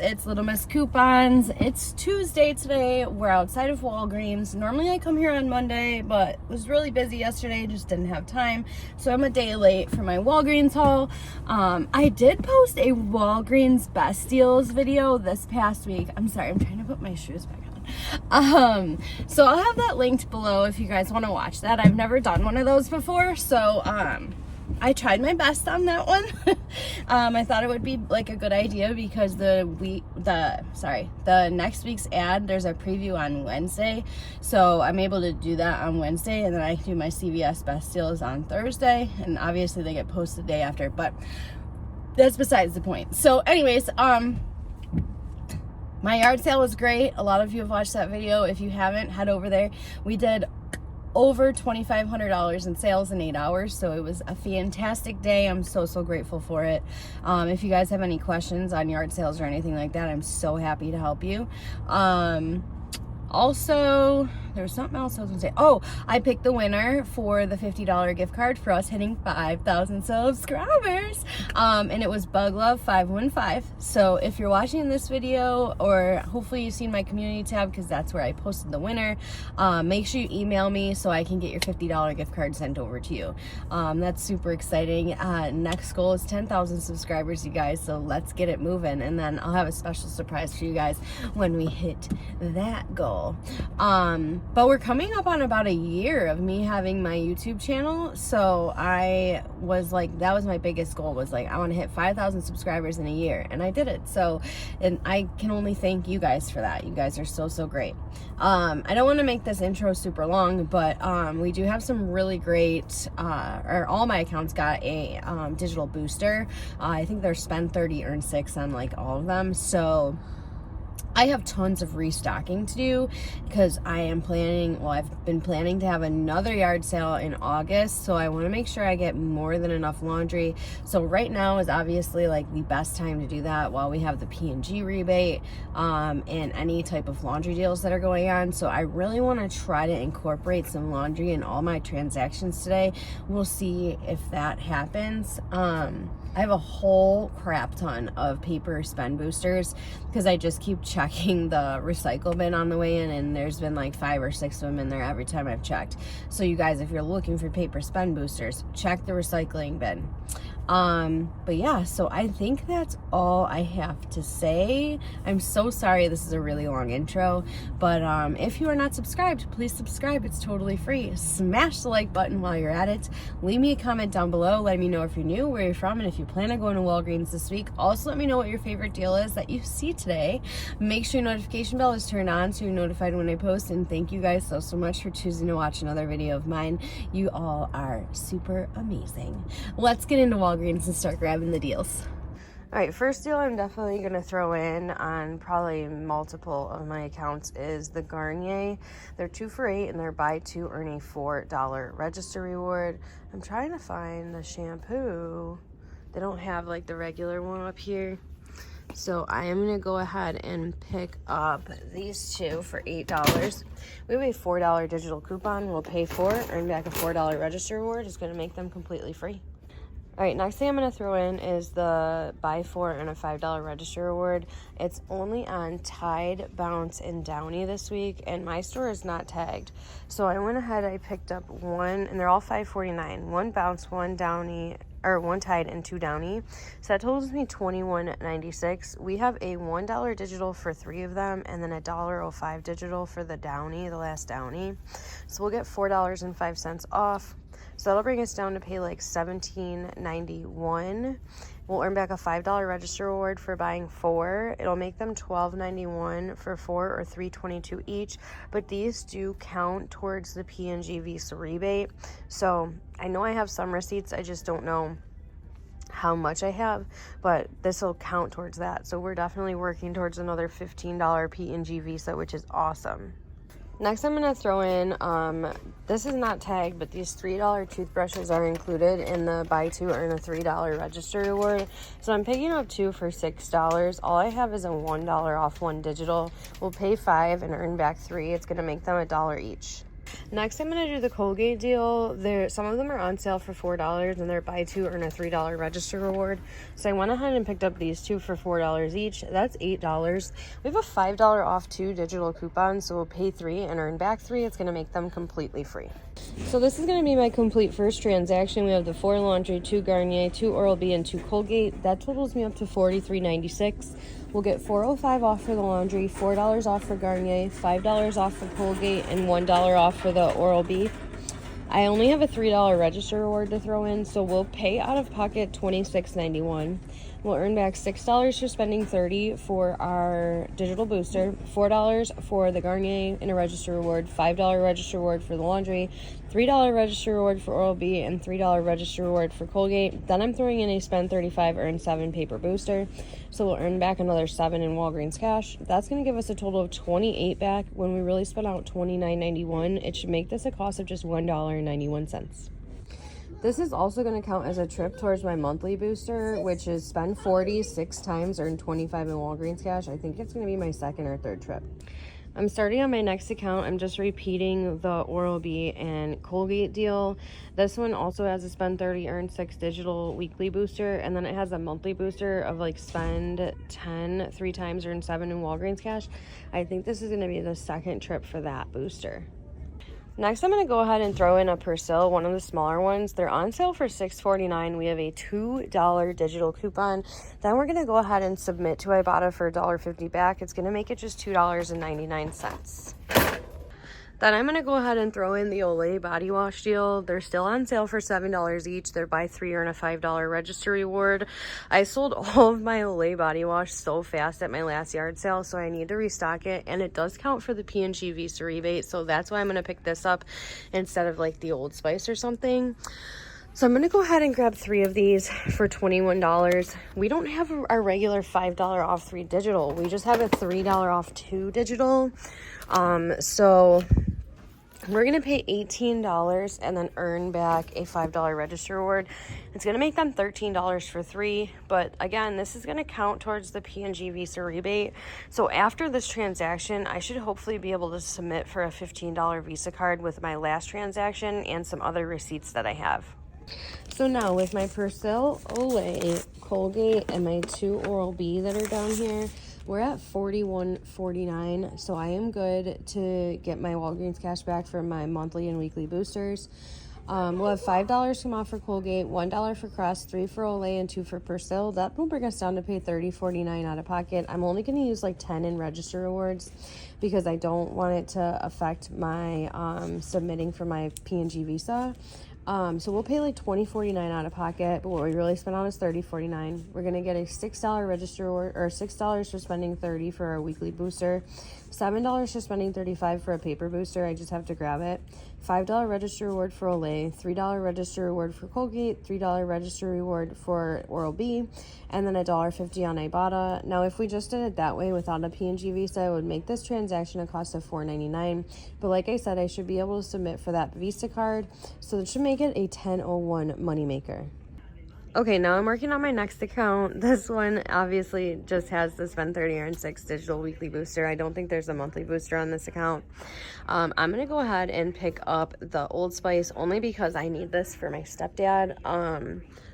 It's Little Miss Coupons. It's Tuesday today. We're outside of Walgreens. Normally I come here on Monday, but was really busy yesterday, just didn't have time. So I'm a day late for my Walgreens haul. I did post a Walgreens best deals video this past week. I'm sorry, I'm trying to put my shoes back on. So I'll have that linked below if you guys want to watch that. I've never done one of those before, so I tried my best on that one. I thought it would be like a good idea because the next week's ad, there's a preview on Wednesday, so I'm able to do that on Wednesday, and then I do my CVS best deals on Thursday, and obviously they get posted the day after, but that's besides the point. So anyways, my yard sale was great. A lot of you have watched that video. If you haven't, head over there. We did over $2,500 in sales in 8 hours, so it was a fantastic day. I'm so grateful for it. If you guys have any questions on yard sales or anything like that, I'm so happy to help you. Also, there was something else I was gonna say. Oh, I picked the winner for the $50 gift card for us hitting 5,000 subscribers. And it was BugLove515. So if you're watching this video, or hopefully you've seen my community tab, because that's where I posted the winner, make sure you email me so I can get your $50 gift card sent over to you. That's super exciting. Next goal is 10,000 subscribers, you guys, so let's get it moving, and then I'll have a special surprise for you guys when we hit that goal. But we're coming up on about a year of me having my YouTube channel, so I was like, that was my biggest goal, was like, I want to hit 5,000 subscribers in a year, and I did it. So, and I can only thank you guys for that. You guys are so great. I don't want to make this intro super long, but we do have some really great, or all my accounts got a digital booster. I think they're spend 30 earn 6 on like all of them, so I have tons of restocking to do because I am planning, well, I've been planning to have another yard sale in August, so I want to make sure I get more than enough laundry. So right now is obviously like the best time to do that while we have the P&G rebate and any type of laundry deals that are going on. So I really want to try to incorporate some laundry in all my transactions today. We'll see if that happens. I have a whole crap ton of paper spend boosters because I just keep checking the recycle bin on the way in, and there's been like 5 or 6 of them in there every time I've checked. So you guys, if you're looking for paper spend boosters, check the recycling bin. But yeah, so I think that's all I have to say. I'm so sorry this is a really long intro, but if you are not subscribed, please subscribe. It's totally free. Smash the like button while you're at it. Leave me a comment down below. Let me know if you're new, where you're from, and if you plan on going to Walgreens this week. Also, let me know what your favorite deal is that you see today. Make sure your notification bell is turned on so you're notified when I post, and thank you guys so much for choosing to watch another video of mine. You all are super amazing. Let's get into Walgreens and start grabbing the deals. All right, first deal I'm definitely going to throw in on probably multiple of my accounts is the Garnier. They're 2 for $8, and they're buy 2 earn a $4 register reward. I'm trying to find the shampoo. They don't have like the regular one up here. So I am going to go ahead and pick up these 2 for $8. We have a $4 digital coupon. We'll pay for it, earn back a $4 register reward. It's going to make them completely free. All right, next thing I'm going to throw in is the buy 4 and a $5 register reward. It's only on Tide, Bounce, and Downy this week, and my store is not tagged. So I went ahead, I picked up 1, and they're all $5.49. 1 Bounce, 1 Downy, or 1 Tide, and 2 Downy. So that totals me $21.96. We have a $1 digital for 3 of them, and then a $1.05 digital for the Downy, the last Downy. So we'll get $4.05 off. So that'll bring us down to pay like $17.91. We'll earn back a $5 register reward for buying 4. It'll make them $12.91 for 4 or $3.22 each. But these do count towards the P&G Visa rebate. So I know I have some receipts. I just don't know how much I have, but this will count towards that. So we're definitely working towards another $15 P&G Visa, which is awesome. Next, I'm going to throw in, this is not tagged, but these $3 toothbrushes are included in the buy 2 earn a $3 register reward. So I'm picking up 2 for $6. All I have is a $1 off 1 digital. We'll pay $5 and earn back $3. It's going to make them $1 each. Next, I'm going to do the Colgate deal. Some of them are on sale for $4, and they're buy two, earn a $3 register reward. So I went ahead and picked up these two for $4 each. That's $8. We have a $5 off 2 digital coupons, so we'll pay 3 and earn back 3. It's going to make them completely free. So this is going to be my complete first transaction. We have the 4 laundry, 2 Garnier, 2 Oral-B, and 2 Colgate. That totals me up to $43.96. We'll get $4.05 off for the laundry, $4 off for Garnier, $5 off for Colgate, and $1 off for the Oral-B. I only have a $3 register reward to throw in, so we'll pay out of pocket $26.91. We'll earn back $6 for spending $30 for our digital booster, $4 for the Garnier in a register reward, $5 register reward for the laundry, $3 register reward for Oral-B, and $3 register reward for Colgate. Then I'm throwing in a spend $35, earn $7 paper booster. So we'll earn back another $7 in Walgreens cash. That's going to give us a total of $28 back. When we really spent out $29.91, it should make this a cost of just $1.91. This is also going to count as a trip towards my monthly booster, which is spend 40 6 times, earn 25 in Walgreens cash. I think it's going to be my second or third trip. I'm starting on my next account. I'm just repeating the Oral-B and Colgate deal. This one also has a spend 30, earn 6 digital weekly booster, and then it has a monthly booster of like spend 10 3 times, earn 7 in Walgreens cash. I think this is going to be the second trip for that booster. Next, I'm going to go ahead and throw in a Persil, one of the smaller ones. They're on sale for $6.49. We have a $2 digital coupon. Then we're going to go ahead and submit to Ibotta for $1.50 back. It's going to make it just $2.99. Then I'm going to go ahead and throw in the Olay body wash deal. They're still on sale for $7 each. They're buy 3 earn a $5 register reward. I sold all of my Olay body wash so fast at my last yard sale, so I need to restock it. And it does count for the P&G Visa rebate, so that's why I'm going to pick this up instead of like the Old Spice or something. So I'm going to go ahead and grab 3 of these for $21. We don't have our regular $5 off 3 digital. We just have a $3 off 2 digital. So we're going to pay $18 and then earn back a $5 register reward. It's going to make them $13 for 3. But again, this is going to count towards the P&G Visa rebate. So after this transaction, I should hopefully be able to submit for a $15 Visa card with my last transaction and some other receipts that I have. So now with my Persil, Olay, Colgate, and my 2 Oral-B that are down here, we're at $41.49. So I am good to get my Walgreens cash back for my monthly and weekly boosters. We'll have $5 come off for Colgate, $1 for Crest, 3 for Olay, and 2 for Persil. That will bring us down to pay $30.49 out of pocket. I'm only going to use like 10 in register rewards because I don't want it to affect my submitting for my P&G Visa. So we'll pay like $20.49 out of pocket, but what we really spent on is $30.49. We're going to get a $6 register reward, or $6 for spending $30 for our weekly booster, $7 for spending $35 for a paper booster. I just have to grab it. $5 register reward for Olay, $3 register reward for Colgate, $3 register reward for Oral-B, and then $1.50 on Ibotta. Now, if we just did it that way without a P&G Visa, it would make this transaction a cost of $4.99. But like I said, I should be able to submit for that Visa card, so it should make it a $10.01 moneymaker. Okay, now I'm working on my next account. This one obviously just has the spend 30 earn 6 digital weekly booster. I don't think there's a monthly booster on this account. I'm going to go ahead and pick up the Old Spice only because I need this for my stepdad.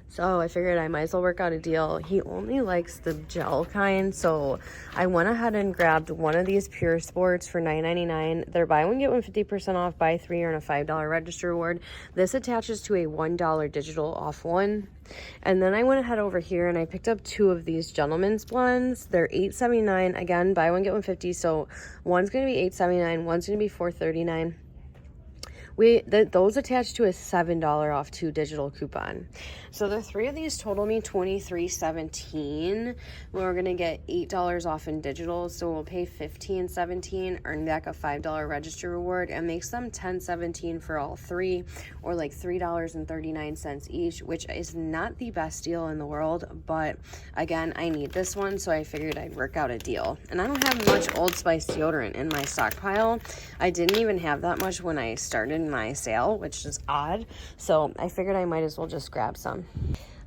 So I figured I might as well work out a deal. He only likes the gel kind, so I went ahead and grabbed one of these Pure Sports for $9.99. They're buy one, get one 50% off, buy 3 earn a $5 register reward. This attaches to a $1 digital off 1. And then I went ahead over here and I picked up 2 of these Gentleman's Blends. They're $8.79. Again, buy one, get one 50. So one's going to be $8.79, one's going to be $4.39. Those attached to a $7 off 2 digital coupon. So the 3 of these total me $23.17. We're going to get $8 off in digital, so we'll pay $15.17, earn back a $5 register reward, and makes them $10.17 for all 3, or like $3.39 each, which is not the best deal in the world, but again, I need this one, so I figured I'd work out a deal. And I don't have much Old Spice deodorant in my stockpile. I didn't even have that much when I started my sale, which is odd, so I figured I might as well just grab some.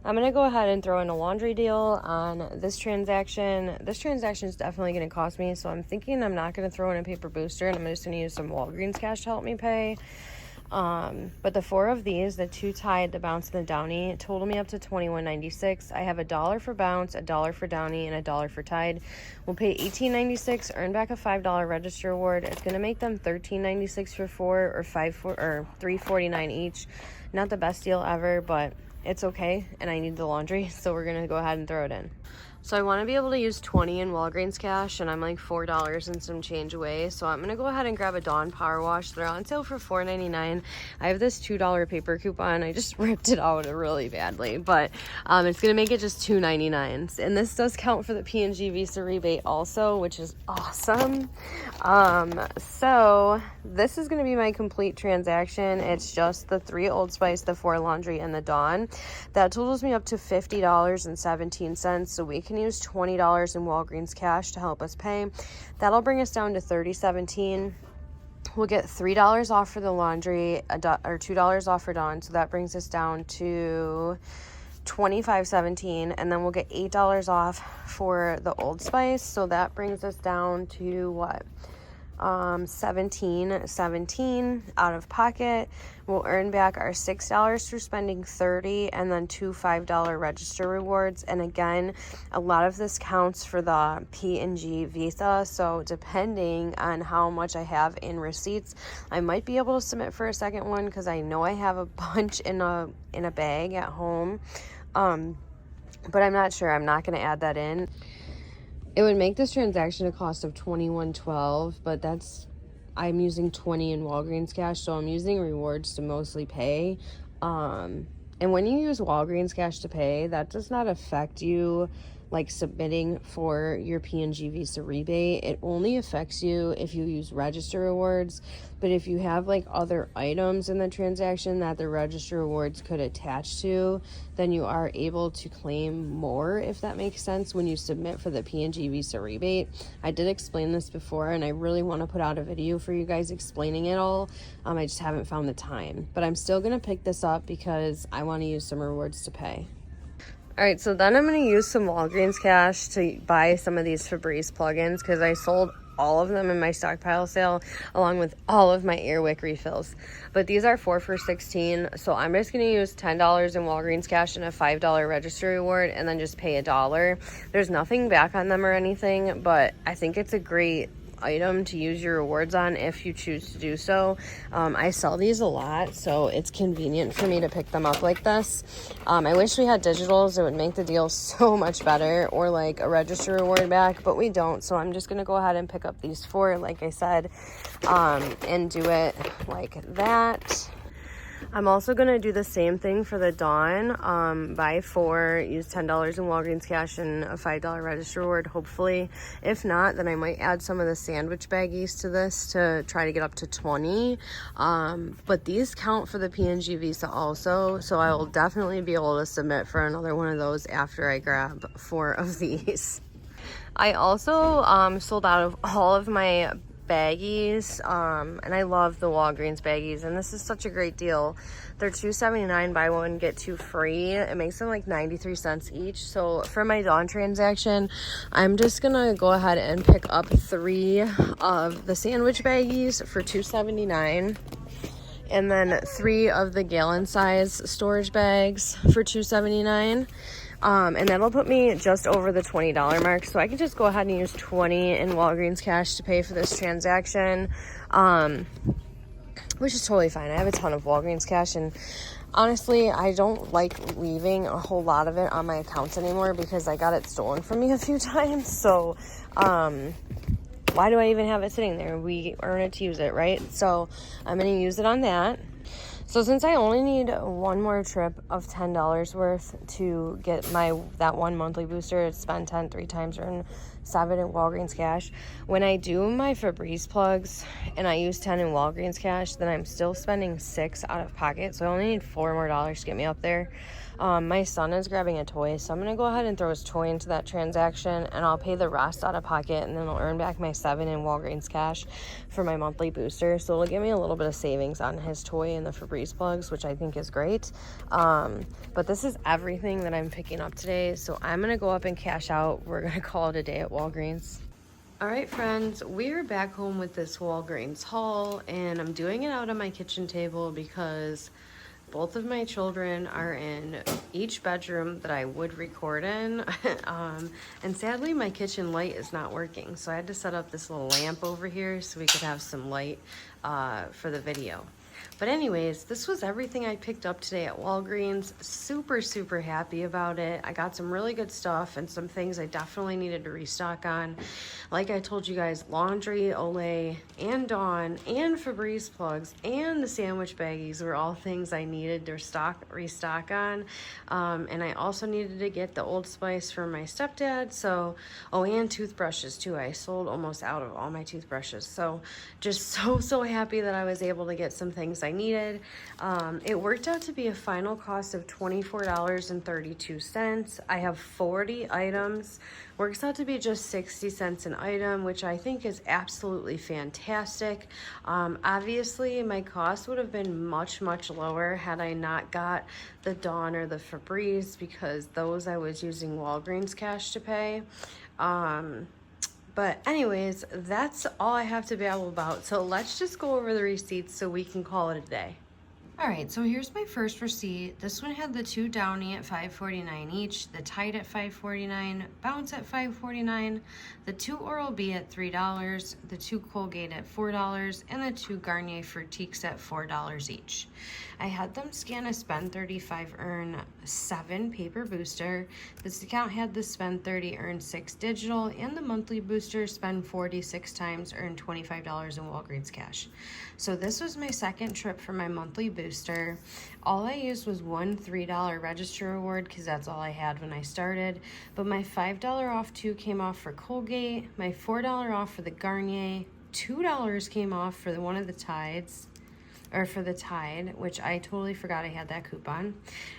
I'm going to go ahead and throw in a laundry deal on this transaction. This transaction is definitely going to cost me, so I'm thinking I'm not going to throw in a paper booster, and I'm just going to use some Walgreens cash to help me pay. But the 4 of these, the 2 Tide, the Bounce, and the Downy, total me up to $21.96. I have $1 for Bounce, $1 for Downy, and $1 for Tide. We'll pay $18.96, earn back a $5 register reward. It's going to make them $13.96 for 4 or $3.49 each. Not the best deal ever, but it's okay, and I need the laundry, so we're going to go ahead and throw it in. So I want to be able to use 20 in Walgreens cash, and I'm like $4 and some change away. So I'm going to go ahead and grab a Dawn Power Wash. They're on sale for $4.99. I have this $2 paper coupon. I just ripped it out really badly, but it's going to make it just $2.99. And this does count for the P&G Visa rebate also, which is awesome. So this is going to be my complete transaction. It's just the 3 Old Spice, the 4 laundry, and the Dawn. That totals me up to $50.17. So we can use $20 in Walgreens cash to help us pay. That'll bring us down to $30.17. We'll get $3 off for the laundry, or $2 off for Dawn, so that brings us down to $25.17, and then we'll get $8 off for the Old Spice, so that brings us down to what? $17.17 out of pocket. We'll earn back our $6 for spending $30, and then 2 $5 register rewards. And again, a lot of this counts for the P&G Visa, so depending on how much I have in receipts, I might be able to submit for a second one, because I know I have a bunch in a bag at home, but I'm not sure. I'm not going to add that in. It would make this transaction a cost of $21.12, but I'm using 20 in Walgreens cash, so I'm using rewards to mostly pay. And when you use Walgreens cash to pay, that does not affect you like submitting for your P&G Visa rebate. It only affects you if you use register rewards, but if you have like other items in the transaction that the register rewards could attach to, then you are able to claim more, if that makes sense, when you submit for the P&G Visa rebate. I did explain this before, and I really want to put out a video for you guys explaining it all. I just haven't found the time, but I'm still going to pick this up because I want to use some rewards to pay. All right, so then I'm going to use some Walgreens cash to buy some of these Febreze plugins, because I sold all of them in my Stockpile sale, along with all of my Airwick refills. But these are 4 for $16, so I'm just going to use $10 in Walgreens cash and a $5 register reward, and then just pay $1. There's nothing back on them or anything, but I think it's a great item to use your rewards on if you choose to do so. I sell these a lot, so it's convenient for me to pick them up like this. I wish we had digitals. It would make the deal so much better, or like a register reward back, but we don't, so I'm just gonna go ahead and pick up these 4 like I said, and do it like that. I'm also going to do the same thing for the Dawn. Buy 4, use $10 in Walgreens cash and a $5 register reward, hopefully. If not, then I might add some of the sandwich baggies to this to try to get up to 20. But these count for the P&G Visa also, so I will definitely be able to submit for another one of those after I grab 4 of these. I also sold out of all of my baggies, and I love the Walgreens baggies, and this is such a great deal. They're $2.79, buy 1 get 2 free. It makes them like 93 cents each. So for my Dawn transaction, I'm just gonna go ahead and pick up 3 of the sandwich baggies for $2.79, and then 3 of the gallon size storage bags for $2.79. And that'll put me just over the $20 mark, so I can just go ahead and use 20 in Walgreens cash to pay for this transaction, which is totally fine. I have a ton of Walgreens cash, and honestly, I don't like leaving a whole lot of it on my accounts anymore because I got it stolen from me a few times. So why do I even have it sitting there? We earn it to use it, right? So I'm going to use it on that. So since I only need one more trip of $10 worth to get that one monthly booster, spend 10 3 times, earn 7 in Walgreens cash. When I do my Febreze plugs and I use 10 in Walgreens cash, then I'm still spending 6 out of pocket. So I only need $4 more to get me up there. My son is grabbing a toy, so I'm going to go ahead and throw his toy into that transaction, and I'll pay the rest out of pocket, and then I'll earn back my 7 in Walgreens cash for my monthly booster. So it'll give me a little bit of savings on his toy and the Febreze plugs, which I think is great. But this is everything that I'm picking up today, so I'm going to go up and cash out. We're going to call it a day at Walgreens. All right, friends, we're back home with this Walgreens haul, and I'm doing it out on my kitchen table because both of my children are in each bedroom that I would record in. And sadly, my kitchen light is not working. So I had to set up this little lamp over here so we could have some light for the video. But anyways, this was everything I picked up today at Walgreens. Super, super happy about it. I got some really good stuff and some things I definitely needed to restock on. Like I told you guys, laundry, Olay, and Dawn, and Febreze plugs, and the sandwich baggies were all things I needed to restock on. And I also needed to get the Old Spice for my stepdad. So, oh, and toothbrushes too. I sold almost out of all my toothbrushes. So just so happy that I was able to get some things I needed. It worked out to be a final cost of $24.32. I have 40 items. Works out to be just 60 cents an item, which I think is absolutely fantastic. Obviously, my cost would have been much lower had I not got the Dawn or the Febreze, because those I was using Walgreens cash to pay. But anyways, that's all I have to babble about. So let's just go over the receipts so we can call it a day. All right, so here's my first receipt. This one had the 2 Downy at $5.49 each, the Tide at $5.49, Bounce at $5.49, the 2 Oral-B at $3, the 2 Colgate at $4, and the 2 Garnier Fructiques at $4 each. I had them scan a Spend 35 Earn 7 paper booster. This account had the Spend 30 Earn 6 digital, and the monthly booster Spend 46 times Earn $25 in Walgreens cash. So this was my second trip for my monthly booster. All I used was one $3 register reward because that's all I had when I started. But my $5 off too came off for Colgate, my $4 off for the Garnier, $2 came off for one of the Tides, or for the Tide, which I totally forgot I had that coupon.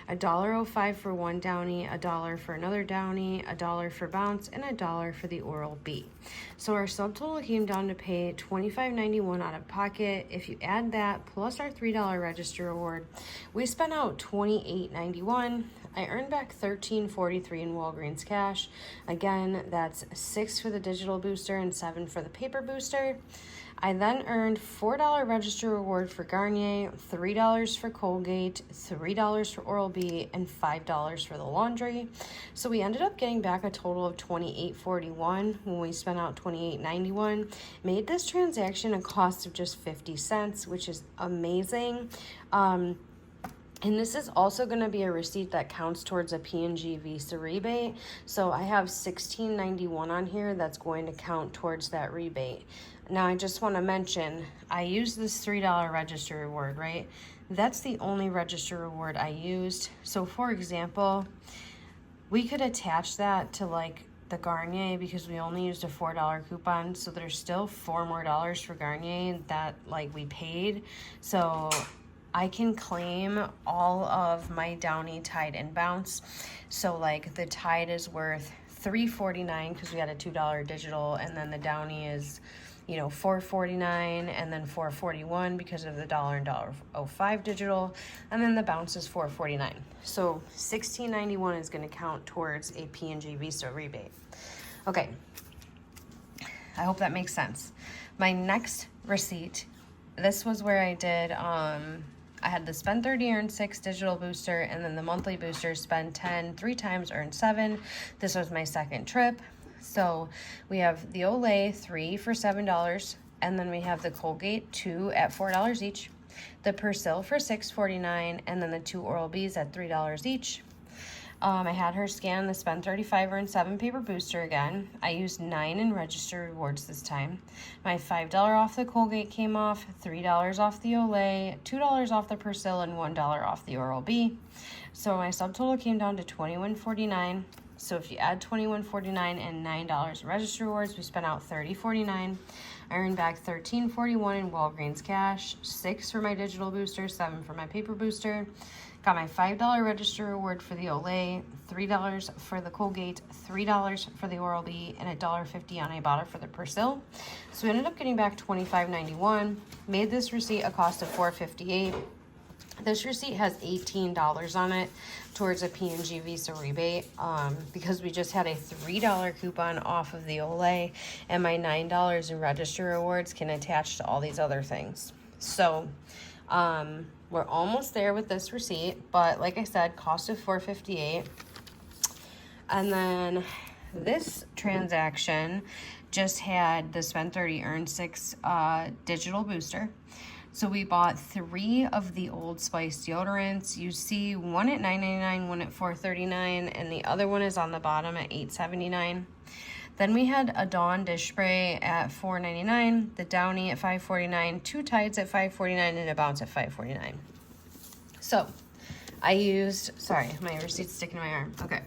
$1.05 for one Downy, $1 for another Downy, $1 for Bounce, and $1 for the Oral-B. So our subtotal came down to pay $25.91 out of pocket. If you add that plus our $3 register reward, we spent out $28.91. I earned back $13.43 in Walgreens cash. Again, that's 6 for the digital booster and 7 for the paper booster. I then earned $4 register reward for Garnier, $3 for Colgate, $3 for Oral-B, and $5 for the laundry. So we ended up getting back a total of $28.41 when we spent out $28.91. Made this transaction a cost of just 50 cents, which is amazing. And this is also going to be a receipt that counts towards a P&G Visa rebate. So I have $16.91 on here that's going to count towards that rebate. Now, I just want to mention, I used this $3 register reward, right? That's the only register reward I used. So, for example, we could attach that to, like, the Garnier because we only used a $4 coupon. So, there's still $4 more for Garnier that, like, we paid. So I can claim all of my Downy, Tide, and Bounce. So, like, the Tide is worth $3.49 because we had a $2 digital, and then the Downy is, you know, $4.49, and then $4.41 because of the $1 and $1.05 digital, and then the Bounce is $4.49. So $16.91 is going to count towards a P&G Visa rebate. Okay, I hope that makes sense. My next receipt, this was where I did, I had the Spend 30 Earn 6 digital booster, and then the monthly booster Spend 10 3 times Earn 7. This was my second trip. So we have the Olay 3 for $7, and then we have the Colgate 2 at $4 each, the Persil for $6.49, and then the 2 Oral-B's at $3 each. I had her scan the Spend 35 Earn 7 paper booster again. I used 9 in register rewards this time. My $5 off the Colgate came off, $3 off the Olay, $2 off the Persil, and $1 off the Oral-B. So my subtotal came down to $21.49. So if you add $21.49 and $9 in register rewards, we spent out $30.49. I earned back $13.41 in Walgreens cash, $6 for my digital booster, $7 for my paper booster. Got my $5 register reward for the Olay, $3 for the Colgate, $3 for the Oral-B, and $1.50 on Ibotta for the Persil. So we ended up getting back $25.91. Made this receipt a cost of $4.58. This receipt has $18 on it towards a P&G Visa rebate because we just had a $3 coupon off of the Olay, and my $9 in register rewards can attach to all these other things. So we're almost there with this receipt, but like I said, cost of $4.58. And then this transaction just had the spend 30 earn 6 digital booster. So we bought 3 of the Old Spice deodorants. You see one at $9.99, one at $4.39, and the other one is on the bottom at $8.79. Then we had a Dawn dish spray at $4.99, the Downy at $5.49, 2 Tides at $5.49, and a Bounce at $5.49. So I used, sorry, my receipt's sticking to my arm. Okay.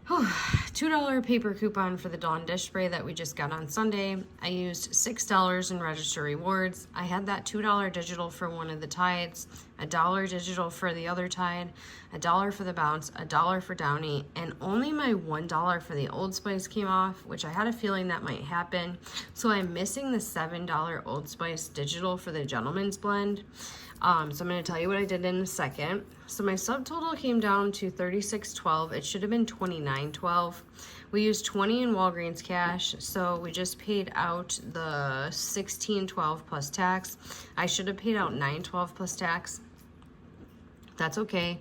$2 paper coupon for the Dawn dish spray that we just got on Sunday. I used $6 in register rewards. I had that $2 digital for one of the Tides, $1 digital for the other Tide, $1 for the Bounce, $1 for Downy, and only my $1 for the Old Spice came off, which I had a feeling that might happen. So I'm missing the $7 Old Spice digital for the Gentleman's Blend. So I'm going to tell you what I did in a second. So my subtotal came down to $36.12. It should have been $29.12. We used $20 in Walgreens cash, so we just paid out the $16.12 plus tax. I should have paid out $9.12 plus tax. That's okay.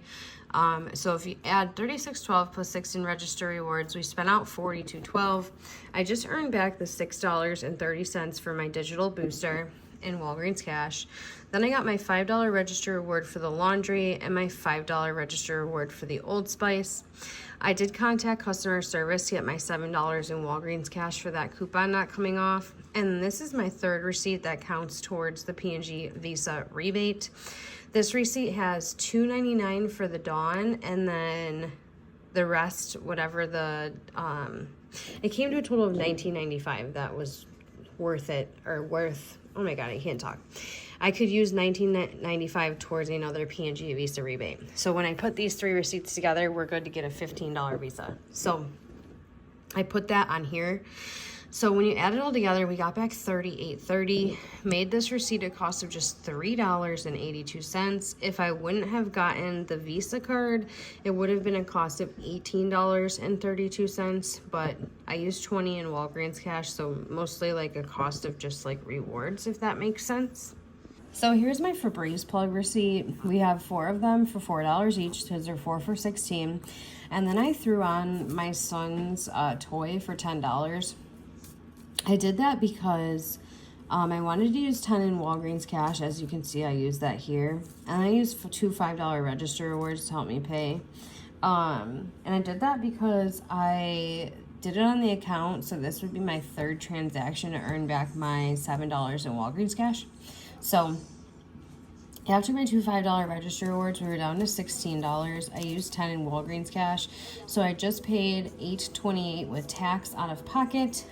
So if you add $36.12 plus 6 in register rewards, we spent out $42.12. I just earned back the $6.30 for my digital booster in Walgreens cash. Then I got my $5 register reward for the laundry and my $5 register reward for the Old Spice. I did contact customer service to get my $7 in Walgreens cash for that coupon not coming off. And this is my 3rd receipt that counts towards the P&G Visa rebate. This receipt has $2.99 for the Dawn, and then the rest, whatever the, it came to a total of $19.95. That was worth it, or worth, oh my God, I can't talk. I could use $19.95 towards another P&G Visa rebate. So when I put these 3 receipts together, we're good to get a $15 Visa. So I put that on here. So when you add it all together, we got back $38.30. Made this receipt a cost of just $3.82. If I wouldn't have gotten the Visa card, it would have been a cost of $18.32. But I used $20 in Walgreens cash, so mostly like a cost of just like rewards, if that makes sense. So here's my Febreze plug receipt. We have 4 of them for $4 each, because they're 4 for $16. And then I threw on my son's toy for $10. I did that because I wanted to use 10 in Walgreens cash. As you can see, I used that here. And I used 2 $5 register rewards to help me pay. And I did that because I did it on the account. So this would be my 3rd transaction to earn back my $7 in Walgreens cash. So after my 2 $5 register rewards, we were down to $16. I used 10 in Walgreens cash, so I just paid $8.28 with tax out of pocket.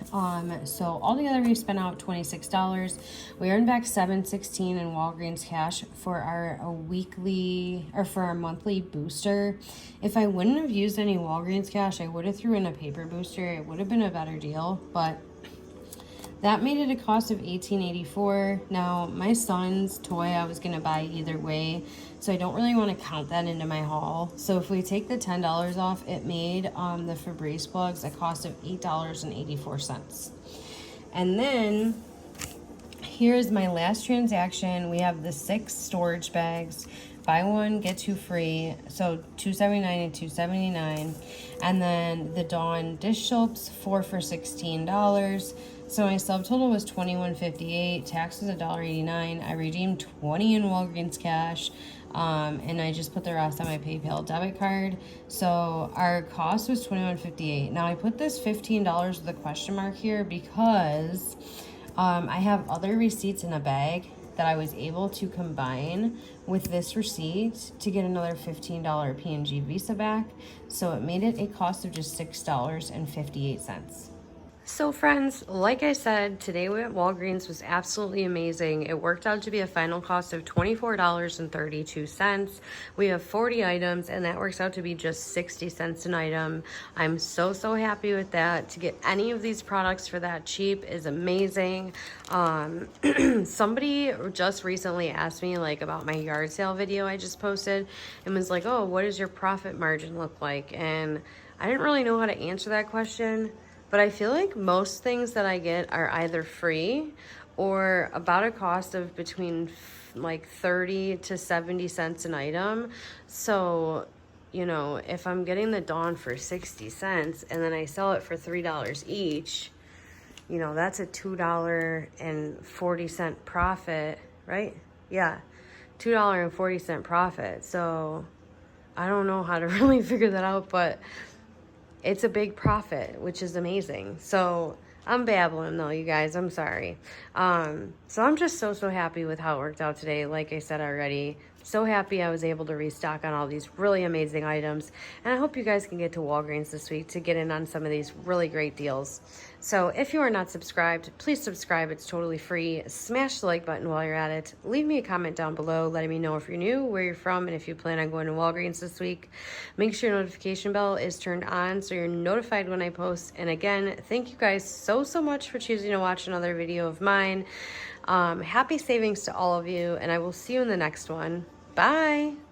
So altogether we spent out $26. We earned back $7.16 in Walgreens cash for our weekly, or for our monthly booster. If I wouldn't have used any Walgreens cash, I would have threw in a paper booster. It would have been a better deal, but that made it a cost of $18.84. Now, my son's toy I was going to buy either way, so I don't really want to count that into my haul. So if we take the $10 off, it made the Febreze plugs a cost of $8.84. And then here's my last transaction. We have the 6 storage bags. Buy 1, get 2 free. So $2.79 and $2.79. And then the Dawn dish soaps, 4 for $16. So my subtotal was $21.58. Tax was $1.89. I redeemed $20 in Walgreens cash. And I just put the rest on my PayPal debit card. So our cost was $21.58. Now I put this $15 with a question mark here because I have other receipts in a bag that I was able to combine with this receipt to get another $15 P&G Visa back. So it made it a cost of just $6.58. So friends, like I said, today at Walgreens was absolutely amazing. It worked out to be a final cost of $24.32. We have 40 items and that works out to be just 60 cents an item. I'm so happy with that. To get any of these products for that cheap is amazing. Somebody just recently asked me like about my yard sale video I just posted and was like, oh, what does your profit margin look like? And I didn't really know how to answer that question. But I feel like most things that I get are either free or about a cost of between like 30 to 70 cents an item. So, you know, if I'm getting the Dawn for 60 cents and then I sell it for $3 each, you know, that's a $2.40 profit, right? Yeah, $2.40 profit. So I don't know how to really figure that out, but it's a big profit, which is amazing. So I'm babbling though, you guys, I'm sorry. So I'm just so happy with how it worked out today. Like I said already, so happy I was able to restock on all these really amazing items. And I hope you guys can get to Walgreens this week to get in on some of these really great deals. So if you are not subscribed, please subscribe. It's totally free. Smash the like button while you're at it. Leave me a comment down below letting me know if you're new, where you're from, and if you plan on going to Walgreens this week. Make sure your notification bell is turned on so you're notified when I post. And again, thank you guys so much for choosing to watch another video of mine. Happy savings to all of you, and I will see you in the next one. Bye.